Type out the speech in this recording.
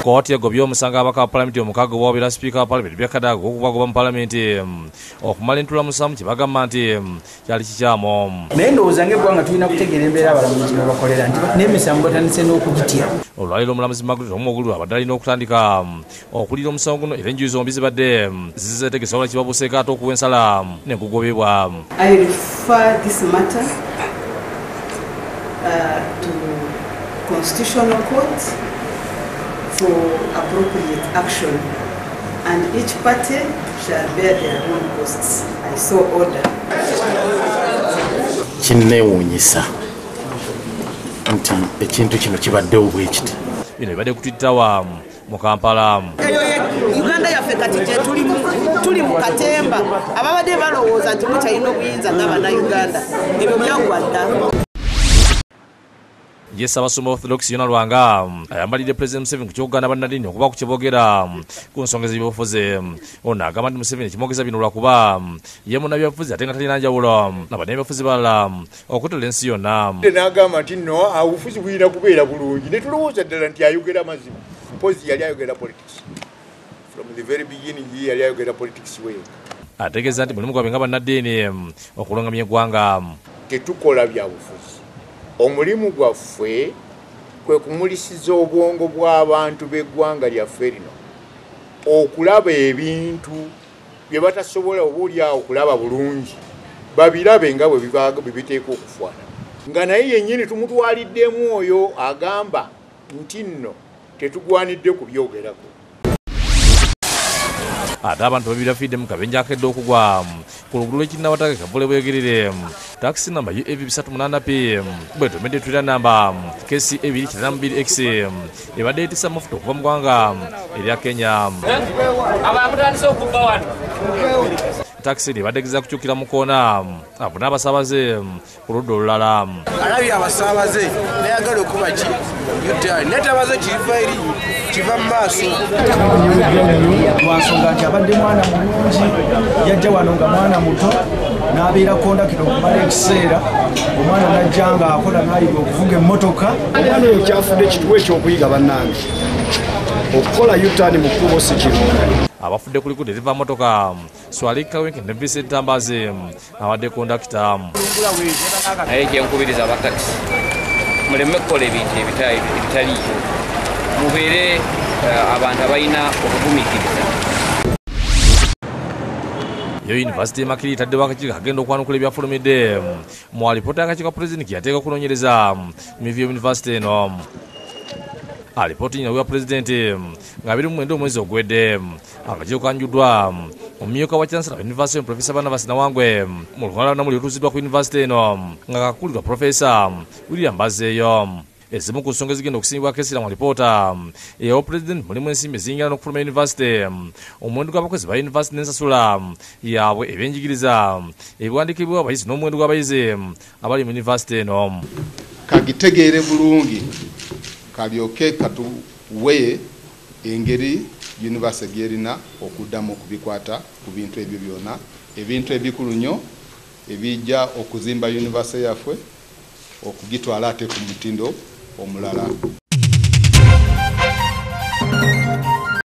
Kooti egobye omusango abaka wa Paalamenti omukaaga owawaabira Sipiika wa Paalamenti Byakadaga okubagoba mu Paalamenti okumala entulamusamu kye bagamba nti kyali kikyamu. Naye ndowooza ng'eggwanga tulina kutegeera embeera abalamuzi mwe bakolera nti n'emisango batandise n'okugitya. Olwaleero omulamuzi Margaret Omugulu abadde alina okutandika okuliira omusango guno era enjuyi zombi zibadde zizeetegesa wala kibabuuseeko ate okuwa ensala n'ekugobebwa. I refer this matter to Constitutional Court for appropriate action, and each party shall bear their own costs. I so order. Kinneewuunyisa nti ekintu kino kibaddewo bwe kiti. Bino bibadde kutitawa mu Kampala. Uganda yaffe kati gye tuli mu katemba ababadde balowooza nti mukyalina obuyinza ng'Abannayuganda ebyo byaggwa dda. Ye Ssaabasumba Orthodox Yona Lwanga ayambalidde President Museveni ku ky'okugaana bannaddiini okuba ku kyeboogera ku nsonga z'ebyobufuzi. Ono agamba nti Museveni kimwogeza bino lwakuba ye munnabyabufuzi ate nga talina njawulo na bannabyabufuzi balala okutola ensi yonna. N'agamba nti no obufuzi bulina kubeera bulungi ne tulowooza ddala nti ayogera mazima. Mpozi yali ayogera politics. From the very beginning yali ayogera politics we. Ategeeza nti mulimu gwabwe nga bannaddiini okulongamya eggwanga. Tetukola byabufuzi. Omulimu gwaffe kwe kumulisiza obwongo bw'abantu b'eggwanga lyaffe lino okulaba ebintu bye batasobola obaolyawo okulaba bulungi babirabe nga bwe biteeka okufaanana nga naye yennyini tumutwaliddemu oyo agamba nti nno tetugwanidde kubyogerako. Ate abantu babiri bafidde mu kabenje akedde okugwa ku lugulu lw'ekinnawataka Kavule Bwegerere. Taxi namba UAV 38P bwetomedde Twitter namba KC 292X ebadde etisa amafuta okuva mu ggwanga erya Kenya. Taxi ebadde egeza kukyukira mu koona abuna abasaabaze ku ludda olulala. Alabye abasaabaze nayagala okuba ki yutali netabaze kiva eri kiva mu maaso lwansonga nti abadde mwana mulungi yajja wano nga mwana muto n'abeera kondakita okumala ekiseera omwana najja nga akola n'ayiga okuvuga emmotoka. Omwana oyo kyafudde kituwe ekyokuyiga bannange okukola yutani mu kkubo si kimu. Abafudde ku likudu eriva mmotoka Swali Kawenke ne Vincent Tambaze abadde kondakita. Naye kyenkubiriza abatakisi muleme kukola ebintu ebitaliiyo mubeere abantu abalina okugumiikiriza. Yo University ya Makiri etaddewo akakiiko kagenda okwanukula ebyafulumidde mu alipoota y'akakiiko ka pulezidenti yateeka okunoonyereza mu Mivu University eno. Alipoota nyina wa pulezidenti nga 29 omwezi ogwedde akakiiko kanjuddwa omumyuka wa chancellor wa University Professor Barnabas Nawangwe mu lukalala namuli lutuuziddwa ku University eno nga kakulirwa Professor William Bazeeyo. Ezimu ku nsonga ezigenda okusimbibwako essira mu alipoota eyawa pulezidenti mulimu ensimbi eziyingana n'okufuluma University, omuwendo gw'abakozi ba University n'ensasula yaabwe ebyenjigiriza, ebiwandiikibwa abayizi n'omuwendo gw'abayizi abali mu University eno. Kagitegeere bulungi kalyoke katuwe engeri University gyerina okuddamu okubikwata ku bintu ebyo byonna ebintu ebikulu nnyo ebijja okuzimba University yaffe okugitwala ate ku mutindo omulala.